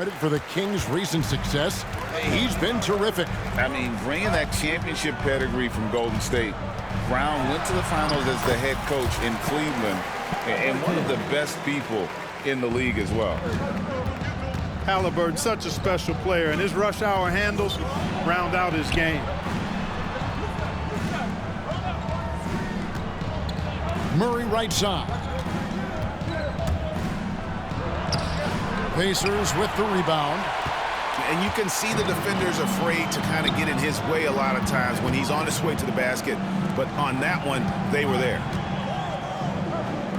Credit for the Kings' recent success. He's been terrific. I mean, bringing that championship pedigree from Golden State, Brown went to the finals as the head coach in Cleveland and one of the best people in the league as well. Halliburton, such a special player, and his rush hour handles round out his game. Murray right side. Pacers with the rebound. And you can see the defenders afraid to kind of get in his way a lot of times when he's on his way to the basket. But on that one, they were there.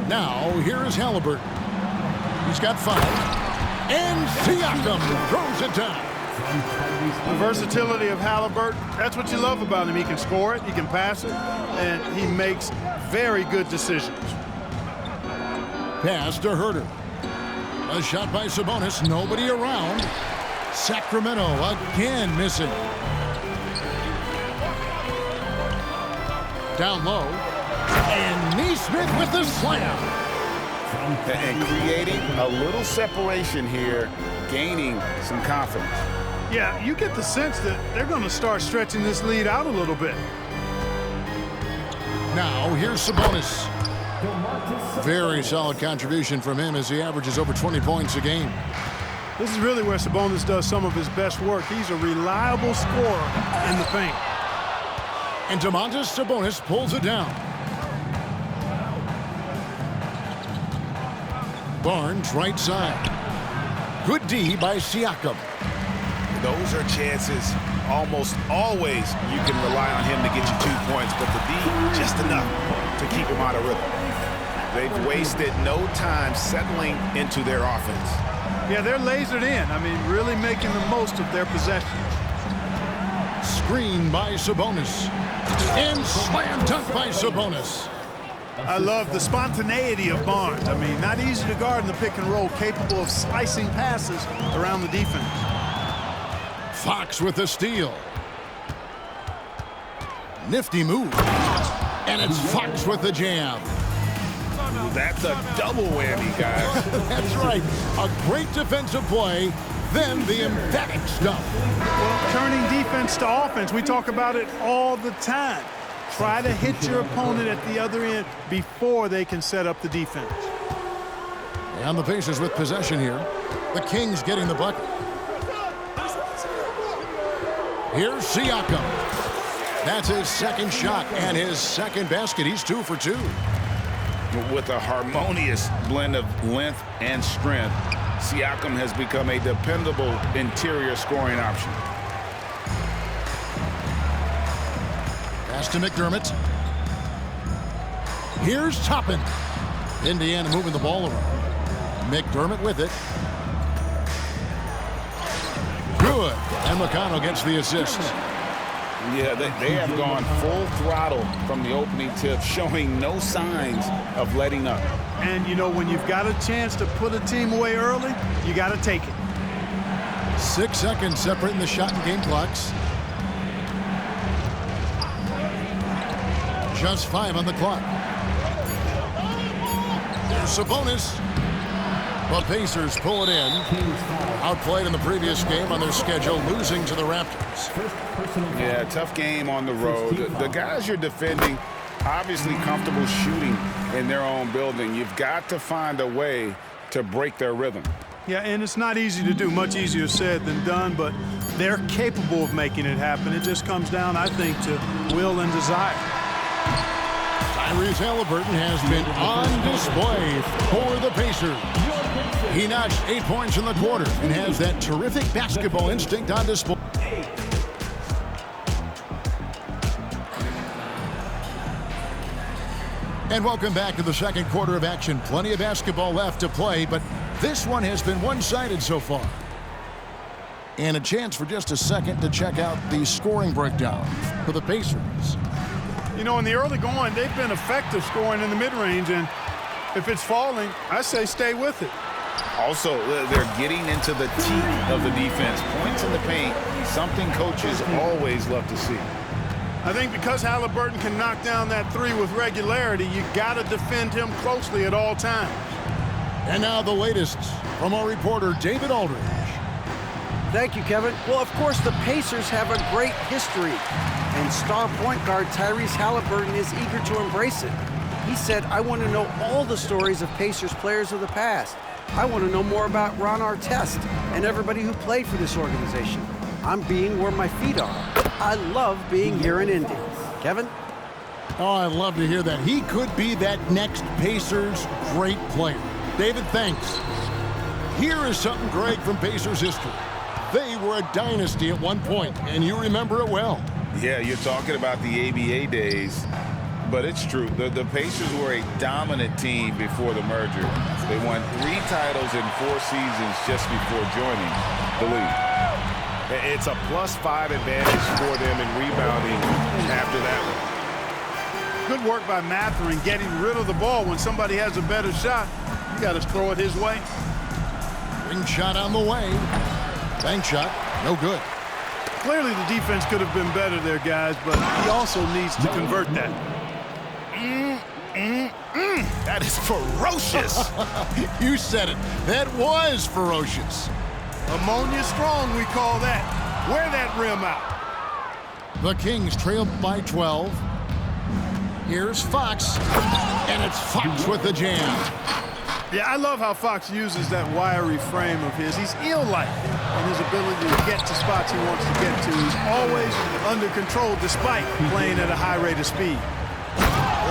Now, here is Halliburton. He's got 5. And Siakam throws it down. The versatility of Halliburton, that's what you love about him. He can score it, he can pass it, and he makes very good decisions. Pass to Herter. A shot by Sabonis, nobody around. Sacramento again missing. Down low. And Nesmith with the slam. And creating a little separation here, gaining some confidence. Yeah, you get the sense that they're going to start stretching this lead out a little bit. Now, here's Sabonis. Very solid contribution from him as he averages over 20 points a game. This is really where Sabonis does some of his best work. He's a reliable scorer in the paint. And Domantas Sabonis pulls it down. Barnes right side. Good D by Siakam. Those are chances almost always you can rely on him to get you 2 points, but the D just enough to keep him out of rhythm. They've wasted no time settling into their offense. Yeah, they're lasered in. I mean, really making the most of their possessions. Screen by Sabonis. And slam dunk by Sabonis. I love the spontaneity of Barnes. I mean, not easy to guard in the pick and roll, capable of slicing passes around the defense. Fox with the steal. Nifty move. And it's Fox with the jam. That's a double whammy, guys. That's right. A great defensive play, then the emphatic stuff. Well, turning defense to offense, we talk about it all the time. Try to hit your opponent at the other end before they can set up the defense. And the Pacers with possession here. The Kings getting the bucket. Here's Siakam. That's his second shot and his second basket. He's 2 for 2. With a harmonious blend of length and strength, Siakam has become a dependable interior scoring option. Pass to McDermott. Here's Toppin. Indiana moving the ball around. McDermott with it. Good. And McConnell gets the assist. Yeah, they have gone full throttle from the opening tip, showing no signs of letting up. And, you know, when you've got a chance to put a team away early, you got to take it. 6 seconds separating the shot and game clocks. Just 5 on the clock. There's Sabonis. The Pacers pull it in. Outplayed in the previous game on their schedule, losing to the Raptors. Yeah, tough game on the road. The guys you're defending, obviously comfortable shooting in their own building. You've got to find a way to break their rhythm. Yeah, and it's not easy to do. Much easier said than done, but they're capable of making it happen. It just comes down, I think, to will and desire. Tyrese Halliburton has been on display for the Pacers. He notched 8 points in the quarter and has that terrific basketball instinct on display. And welcome back to the second quarter of action. Plenty of basketball left to play, but this one has been one-sided so far. And a chance for just a second to check out the scoring breakdown for the Pacers. You know, in the early going, they've been effective scoring in the mid-range, and if it's falling, I say stay with it. Also, they're getting into the teeth of the defense. Points in the paint, something coaches always love to see. I think because Halliburton can knock down that three with regularity, you got to defend him closely at all times. And now the latest from our reporter, David Aldridge. Thank you, Kevin. Well, of course, the Pacers have a great history, and star point guard Tyrese Halliburton is eager to embrace it. He said, I want to know all the stories of Pacers players of the past. I want to know more about Ron Artest and everybody who played for this organization. I'm being where my feet are. I love being here in Indy. Kevin? Oh, I love to hear that. He could be that next Pacers great player. David, thanks. Here is something, Greg, from Pacers history. They were a dynasty at one point, and you remember it well. Yeah, you're talking about the ABA days, but it's true. The Pacers were a dominant team before the merger. They won 3 titles in 4 seasons just before joining the league. It's a +5 advantage for them in rebounding after that one. Good work by Mathurin getting rid of the ball. When somebody has a better shot, you got to throw it his way. Ring shot on the way. Bank shot, no good. Clearly the defense could have been better there, guys, but he also needs to convert that. That is ferocious. You said it. That was ferocious. Ammonia strong, we call that. Wear that rim out. The Kings trail by 12. Here's Fox, and it's Fox with the jam. Yeah, I love how Fox uses that wiry frame of his. He's eel-like in his ability to get to spots he wants to get to. He's always under control despite playing at a high rate of speed.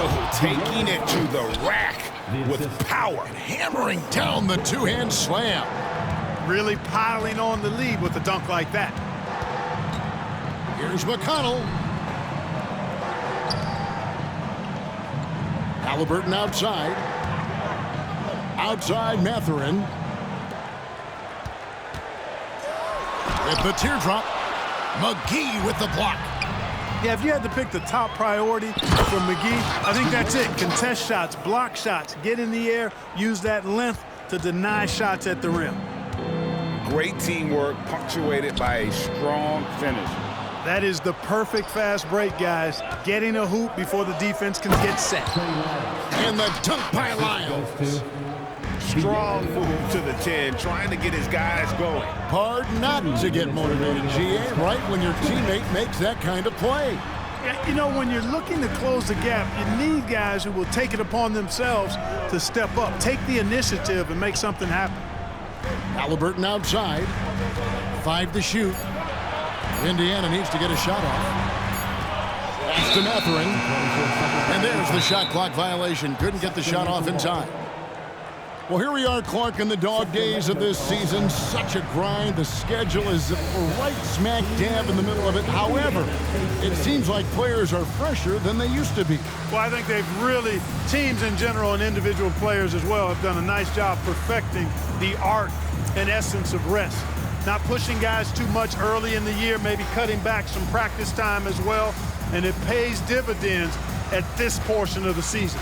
Oh, taking it to the rack with power. Hammering down the two-hand slam. Really piling on the lead with a dunk like that. Here's McConnell. Halliburton outside. Outside Mathurin. With the teardrop. McGee with the block. Yeah, if you had to pick the top priority for McGee, I think that's it. Contest shots, block shots, get in the air, use that length to deny shots at the rim. Great teamwork punctuated by a strong finish. That is the perfect fast break, guys. Getting a hoop before the defense can get set. And the dunk by Lyles. Strong move to the 10, trying to get his guys going. Hard not to get motivated, GA, right when your teammate makes that kind of play. Yeah, you know, when you're looking to close the gap, you need guys who will take it upon themselves to step up, take the initiative, and make something happen. Halliburton outside. 5 to shoot. Indiana needs to get a shot off. Pass to Mathurin. And there's the shot clock violation. Couldn't get the shot off in time. Well, here we are, Clark, in the dog days of this season. Such a grind. The schedule is right smack dab in the middle of it. However, it seems like players are fresher than they used to be. Well, I think they've really, teams in general and individual players as well, have done a nice job perfecting the art and essence of rest. Not pushing guys too much early in the year, maybe cutting back some practice time as well, and it pays dividends at this portion of the season.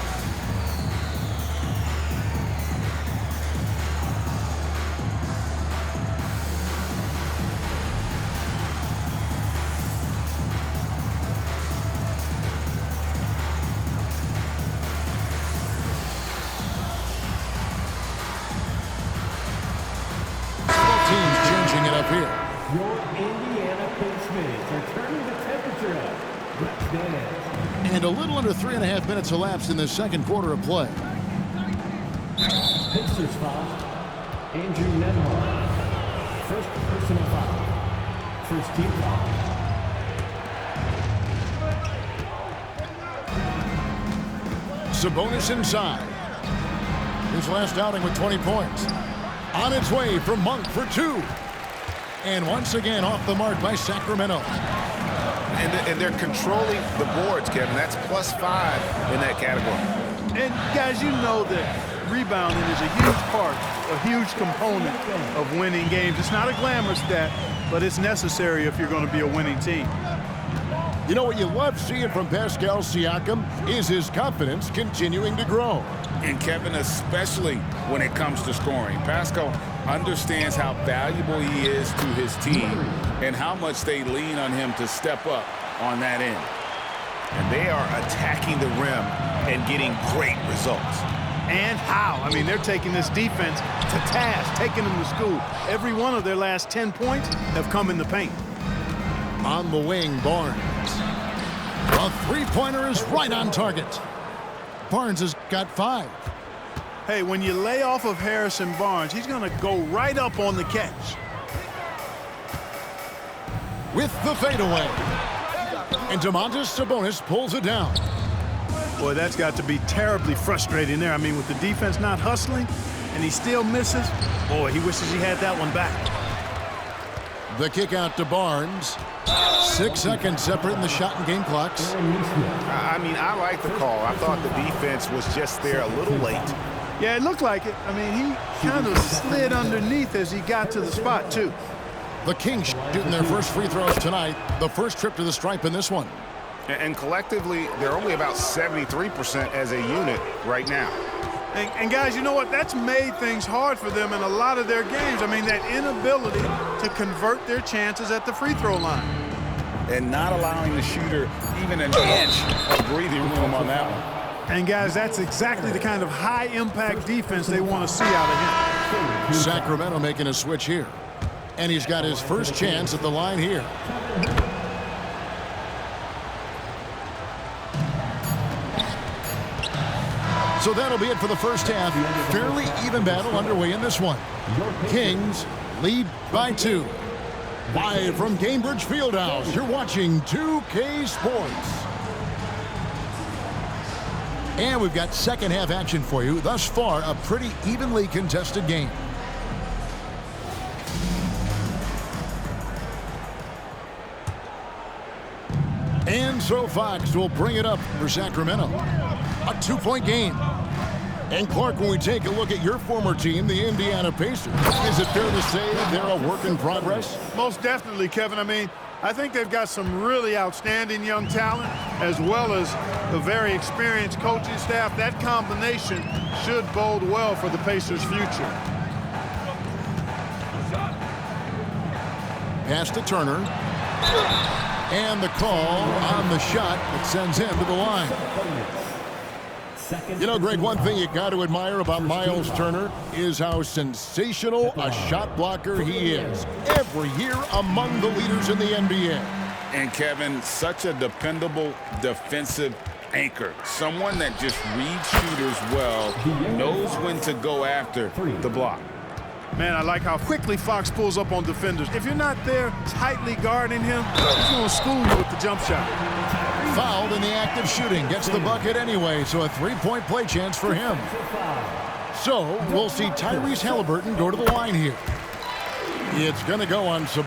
And a little under 3.5 minutes elapsed in the second quarter of play. Pacers foul. Andrew Nembhard. First personal foul. First team foul. Sabonis inside. His last outing with 20 points. On its way from Monk for 2. And once again off the mark by Sacramento. And they're controlling the boards, Kevin. That's +5 in that category. And guys, you know that rebounding is a huge part, a huge component of winning games. It's not a glamorous stat, but it's necessary if you're going to be a winning team. You know what you love seeing from Pascal Siakam is his confidence continuing to grow. And Kevin, especially when it comes to scoring. Pascal understands how valuable he is to his team and how much they lean on him to step up on that end. And they are attacking the rim and getting great results. And how. I mean, they're taking this defense to task, taking them to school. Every one of their last 10 points have come in the paint. On the wing, Barnes. A three-pointer is right on target. Barnes has got 5. Hey, when you lay off of Harrison Barnes, he's going to go right up on the catch. With the fadeaway. And Domantas Sabonis pulls it down. Boy, that's got to be terribly frustrating there. I mean, with the defense not hustling and he still misses, boy, he wishes he had that one back. The kick out to Barnes. 6 seconds separating the shot and game clocks. I mean, I like the call. I thought the defense was just there a little late. Yeah, it looked like it. I mean, he kind of slid underneath as he got to the spot, too. The Kings shooting their first free throws tonight. The first trip to the stripe in this one. And collectively, they're only about 73% as a unit right now. And guys, you know what? That's made things hard for them in a lot of their games. I mean, that inability to convert their chances at the free throw line. And not allowing the shooter even an inch of breathing room on that one. And guys, that's exactly the kind of high-impact defense they want to see out of him. Sacramento making a switch here. And he's got his first chance at the line here. So that'll be it for the first half. Fairly even battle underway in this one. Kings lead by 2. Live from Gainbridge Fieldhouse, you're watching 2K Sports. And we've got second half action for you. Thus far, a pretty evenly contested game. And so Fox will bring it up for Sacramento. A 2-point game. And Clark, when we take a look at your former team, the Indiana Pacers, is it fair to say they're a work in progress? Most definitely, Kevin. I mean, I think they've got some really outstanding young talent as well as a very experienced coaching staff. That combination should bode well for the Pacers' future. Pass to Turner. And the call on the shot that sends him to the line. You know, Greg, one thing you got to admire about Miles Turner is how sensational a shot blocker he is. Every year among the leaders in the NBA. And Kevin, such a dependable defensive anchor. Someone that just reads shooters well, knows when to go after the block. Man, I like how quickly Fox pulls up on defenders. If you're not there tightly guarding him, he's going to school you with the jump shot. Fouled in the act of shooting. Gets the bucket anyway, so a 3-point play chance for him. So we'll see Tyrese Halliburton go to the line here. It's going to go on some.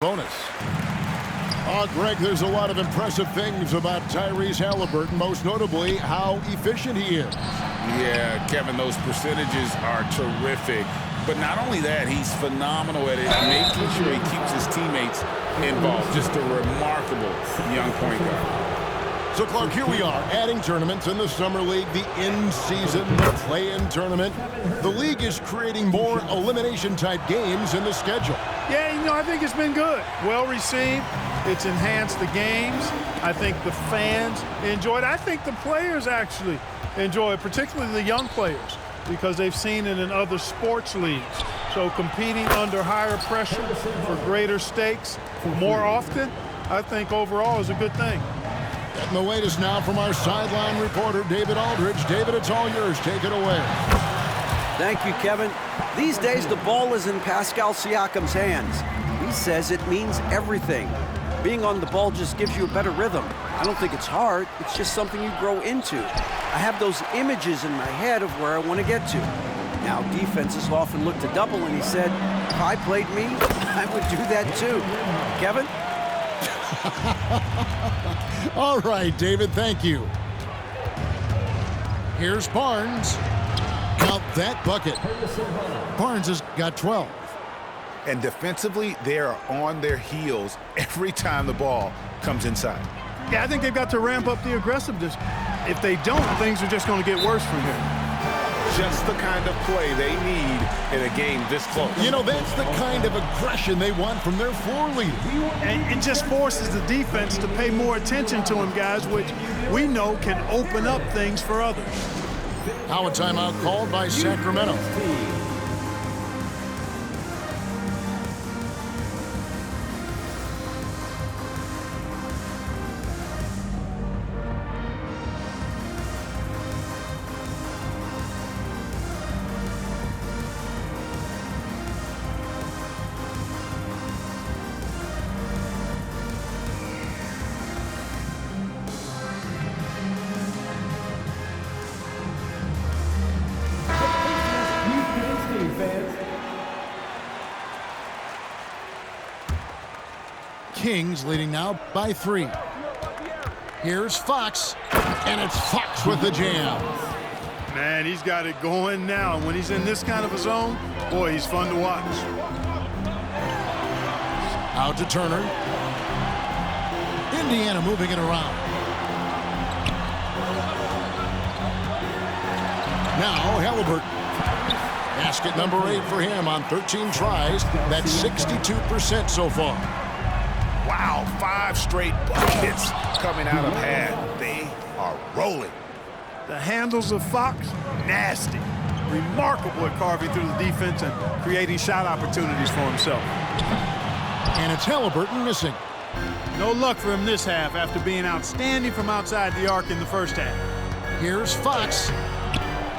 Bonus. Greg, there's a lot of impressive things about Tyrese Haliburton, most notably how efficient he is. Yeah, Kevin, those percentages are terrific. But not only that, he's phenomenal at it, making sure he keeps his teammates involved. Just a remarkable young point guard. So, Clark, here we are, adding tournaments in the Summer League, the in-season, the play-in tournament. The league is creating more elimination-type games in the schedule. Yeah, I think it's been good. Well received. It's enhanced the games. I think the fans enjoy it. I think the players actually enjoy it, particularly the young players, because they've seen it in other sports leagues. So competing under higher pressure for greater stakes more often, I think overall is a good thing. And the latest now from our sideline reporter, David Aldridge. David, it's all yours. Take it away. Thank you, Kevin. These days, the ball is in Pascal Siakam's hands. He says it means everything. Being on the ball just gives you a better rhythm. I don't think it's hard. It's just something you grow into. I have those images in my head of where I want to get to. Now, defenses often look to double, and he said, if I played me, I would do that too. Kevin? All right, David, thank you. Here's Barnes. Count that bucket. Barnes has got 12. And defensively, they are on their heels every time the ball comes inside. Yeah, I think they've got to ramp up the aggressiveness. If they don't, things are just going to get worse from here. Just the kind of play they need in a game this close. That's the kind of aggression they want from their floor leader. And it just forces the defense to pay more attention to him, guys, which we know can open up things for others. Now a timeout called by Sacramento. Kings leading now by 3. Here's Fox, and it's Fox with the jam. Man, he's got it going now. When he's in this kind of a zone, boy, he's fun to watch. Out to Turner. Indiana moving it around. Now Haliburton. Basket number 8 for him on 13 tries. That's 62% so far. Wow, 5 straight buckets coming out of pad. They are rolling. The handles of Fox, nasty. Remarkable at carving through the defense and creating shot opportunities for himself. And it's Haliburton missing. No luck for him this half after being outstanding from outside the arc in the first half. Here's Fox.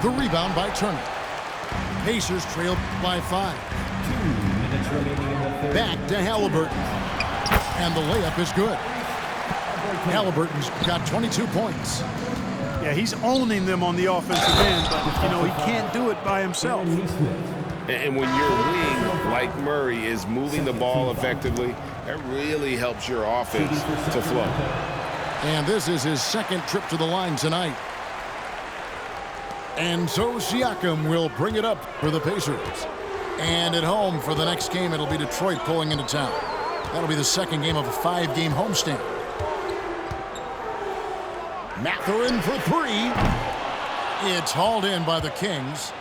The rebound by Turner. Pacers trail by 5. 2 minutes remaining in the third. Back to Haliburton. And the layup is good. Haliburton's got 22 points. Yeah, he's owning them on the offensive end, but, he can't do it by himself. And when your wing, like Murray, is moving the ball effectively, that really helps your offense to flow. And this is his second trip to the line tonight. And so Siakam will bring it up for the Pacers. And at home for the next game, it'll be Detroit pulling into town. That'll be the second game of a 5-game homestand. Mathurin for 3. It's hauled in by the Kings.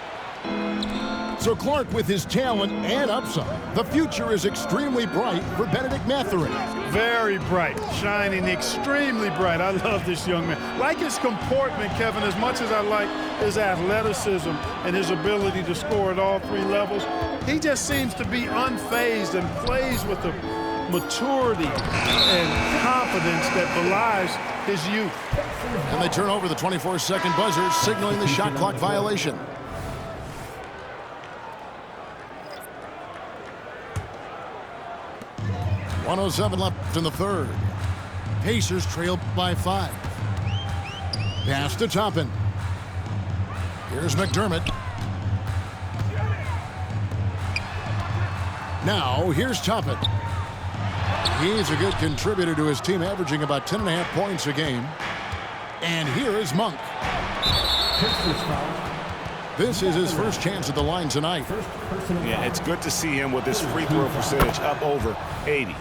So Clark, with his talent and upside, the future is extremely bright for Bennedict Mathurin. Very bright, shining extremely bright. I love this young man. Like his comportment, Kevin, as much as I like his athleticism and his ability to score at all 3 levels, he just seems to be unfazed and plays with the maturity and confidence that belies his youth. And they turn over the 24-second buzzer, signaling the shot clock violation. .107 left in the third. Pacers trail by 5. Pass to Toppin. Here's McDermott. Now, here's Toppin. He's a good contributor to his team, averaging about 10.5 points a game. And here is Monk. This is his first chance at the line tonight. Yeah, it's good to see him with his free throw percentage up over 80.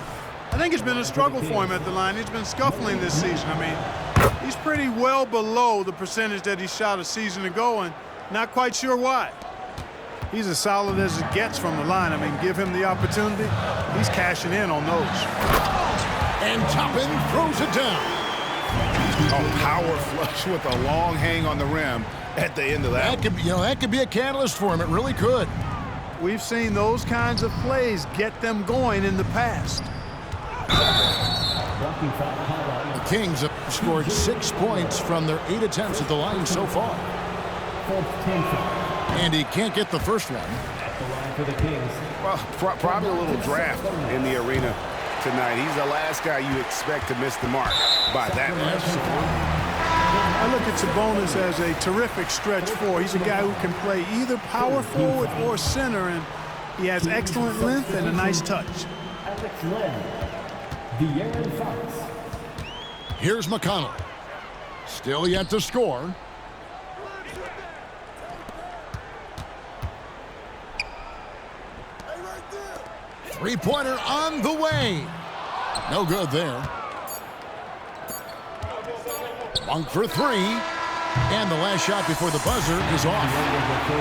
I think it's been a struggle for him at the line. He's been scuffling this season. I mean, he's pretty well below the percentage that he shot a season ago, and not quite sure why. He's as solid as it gets from the line. I mean, give him the opportunity, he's cashing in on those. And Toppin throws it down. A power flush with a long hang on the rim at the end of that. That could be a catalyst for him. It really could. We've seen those kinds of plays get them going in the past. The Kings have scored 6 points from their 8 attempts at the line so far. And he can't get the first one. Well, probably a little draft in the arena tonight. He's the last guy you expect to miss the mark by that much. I look at Sabonis as a terrific stretch four. He's a guy who can play either power forward or center, and he has excellent length and a nice touch. Here's McConnell. Still yet to score. Three-pointer on the way. No good there. Monk for three. And the last shot before the buzzer is off.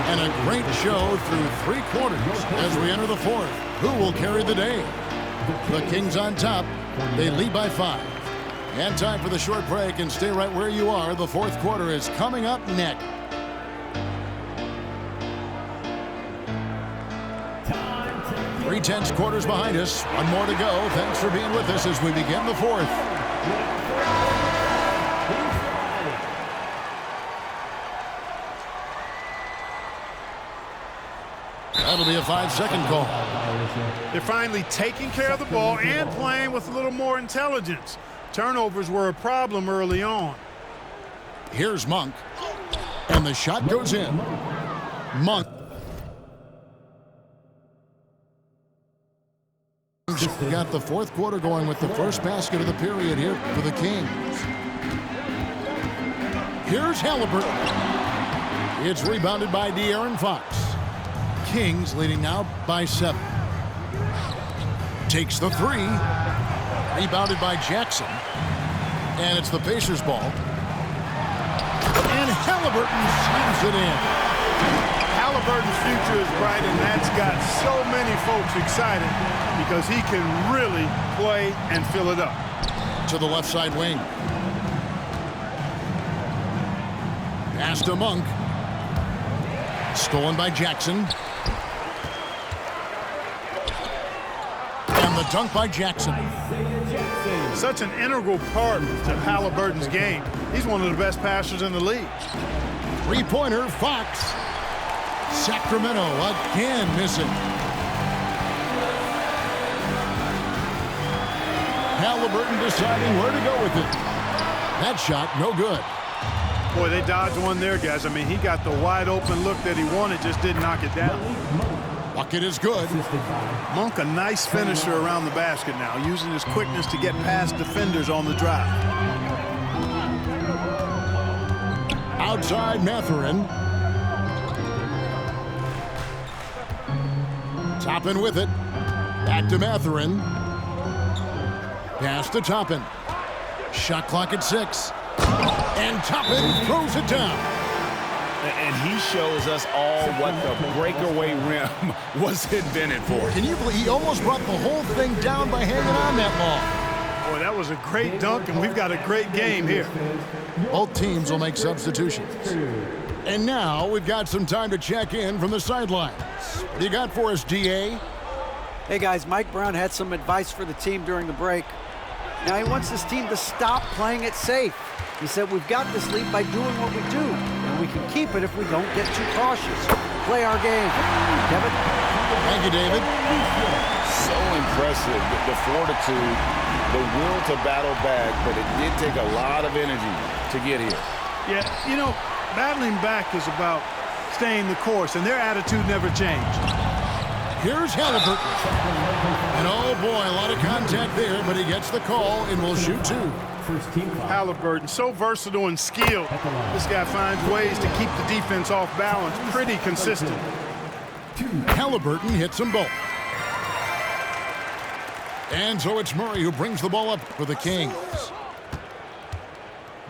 And a great show through 3 quarters as we enter the fourth. Who will carry the day? The Kings on top. They lead by 5. And time for the short break, and stay right where you are. The fourth quarter is coming up next. 3/10 quarters behind us. One more to go. Thanks for being with us as we begin the fourth. That'll be a 5-second call. They're finally taking care of the ball and playing with a little more intelligence. Turnovers were a problem early on. Here's Monk. And the shot goes in. Monk. Got the fourth quarter going with the first basket of the period here for the Kings. Here's Halliburton. It's rebounded by De'Aaron Fox. Kings leading now by 7. Takes the three. Rebounded by Jackson. And it's the Pacers' ball. And Halliburton slams it in. Halliburton's future is bright, and that's got so many folks excited because he can really play and fill it up. To the left side wing. Pass to Monk. Stolen by Jackson. And the dunk by Jackson. Such an integral part to Halliburton's game. He's one of the best passers in the league. Three-pointer, Fox. Sacramento again missing. Halliburton deciding where to go with it. That shot, no good. Boy, they dodged one there, guys. I mean, he got the wide open look that he wanted, just didn't knock it down. Bucket is good. Monk, a nice finisher around the basket now, using his quickness to get past defenders on the drive. Outside Mathurin. Toppin with it. Back to Mathurin. Pass to Toppin. Shot clock at 6. And Toppin throws it down. And he shows us all what the breakaway rim was invented for. Can you believe he almost brought the whole thing down by hanging on that long? Boy, that was a great dunk, and we've got a great game here. Both teams will make substitutions. And now we've got some time to check in from the sidelines. What do you got for us, DA? Hey guys, Mike Brown had some advice for the team during the break. Now he wants this team to stop playing it safe. He said we've got this lead by doing what we do, and we can keep it if we don't get too cautious. Play our game. Kevin? Thank you, David. So impressive, the fortitude, the will to battle back, but it did take a lot of energy to get here. Yeah, you know, battling back is about staying the course, and their attitude never changed. Here's Halliburton. And oh boy, a lot of contact there, but he gets the call and will shoot two. First team foul. Halliburton, so versatile and skilled. This guy finds ways to keep the defense off balance. Pretty consistent. Halliburton hits them both. And so it's Murray who brings the ball up for the Kings.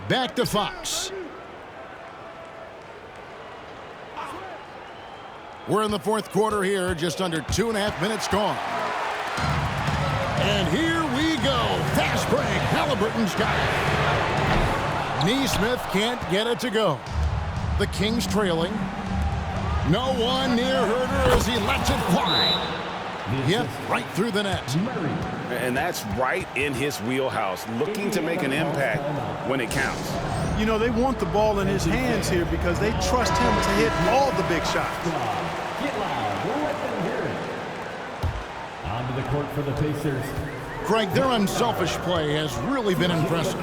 Back to Fox. We're in the fourth quarter here, just under 2.5 minutes gone. And here we go. Fast break. Halliburton's got it. Neesmith can't get it to go. The Kings trailing. No one near Herder as he lets it fly. Yep, right through the net. And that's right in his wheelhouse, looking to make an impact when it counts. You know, they want the ball in his hands here because they trust him to hit all the big shots. Get loud. We'll let them hear it. Onto the court for the Pacers. Greg, their unselfish play has really been impressive.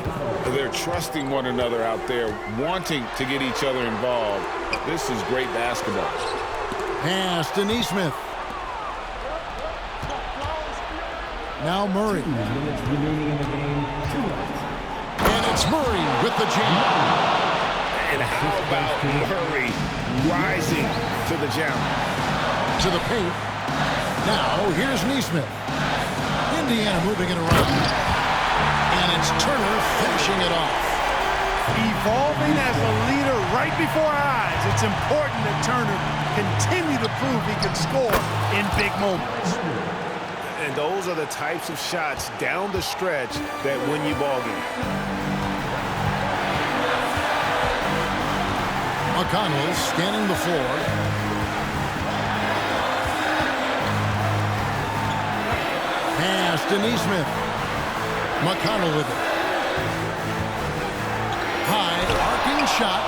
They're trusting one another out there, wanting to get each other involved. This is great basketball. Pass to Neesmith. Now Murray. 2 minutes remaining in the game. 2 minutes. And it's Murray with the jam. And how about Murray rising to the challenge? To the paint. Now here's Neesmith. Indiana moving it around. And it's Turner finishing it off. Evolving as a leader right before our eyes. It's important that Turner continue to prove he can score in big moments. And those are the types of shots down the stretch that win you ball games. McConnell scanning the floor. Pass to Neesmith. McConnell with it. High arcing shot.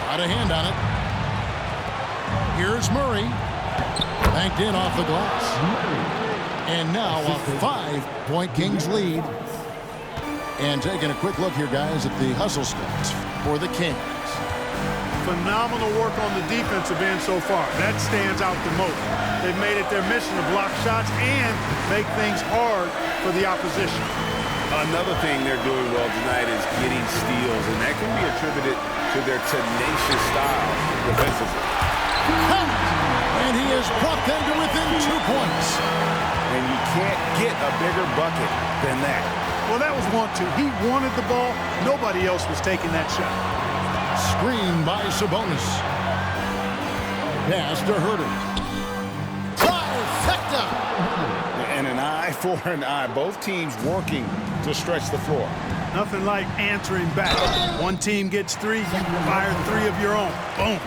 Got a hand on it. Here's Murray. Banked in off the glass. And now a 5-point Kings lead. And taking a quick look here, guys, at the hustle stats for the Kings. Phenomenal work on the defensive end so far. That stands out the most. They've made it their mission to block shots and make things hard for the opposition. Another thing they're doing well tonight is getting steals, and that can be attributed to their tenacious style defensively. And he has brought them to within 2 points. And you can't get a bigger bucket than that. Well, that was 1-2. He wanted the ball. Nobody else was taking that shot. Screen by Sabonis. Pass to Herder. Trifecta! And an eye for an eye. Both teams working to stretch the floor. Nothing like answering back. One team gets 3, you fire 3 of your own. Boom.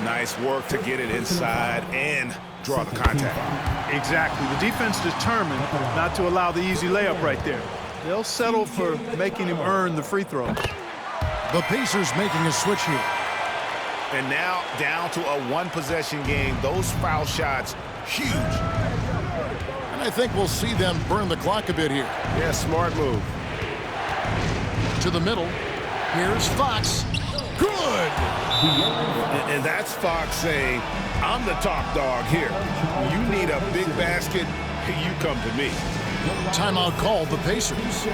Nice work to get it inside and draw the contact. Exactly. The defense determined not to allow the easy layup right there. They'll settle for making him earn the free throws. The Pacers making a switch here. And now down to a one-possession game. Those foul shots, huge. And I think we'll see them burn the clock a bit here. Yeah, smart move. To the middle. Here's Fox. Good! And that's Fox saying, I'm the top dog here. You need a big basket, you come to me. Timeout called the Pacers.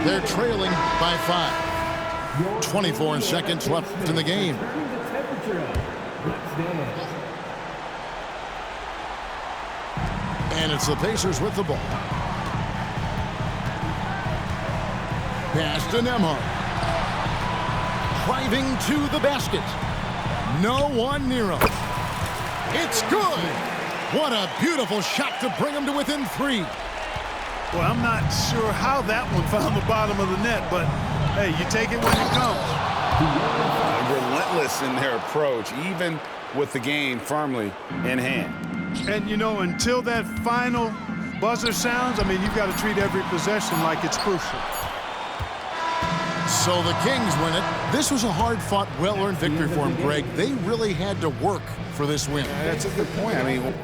They're trailing by 5. 24 seconds left in the game. And it's the Pacers with the ball. Pass to Nembhard. Driving to the basket. No one near him. It's good. What a beautiful shot to bring him to within 3. Well, I'm not sure how that one found the bottom of the net, but hey, you take it when it comes. Relentless in their approach, even with the game firmly in hand. And, you know, until that final buzzer sounds, I mean, you've got to treat every possession like it's crucial. So the Kings win it. This was a hard-fought, well-earned victory for them, Greg. They really had to work for this win. That's a good point. I mean,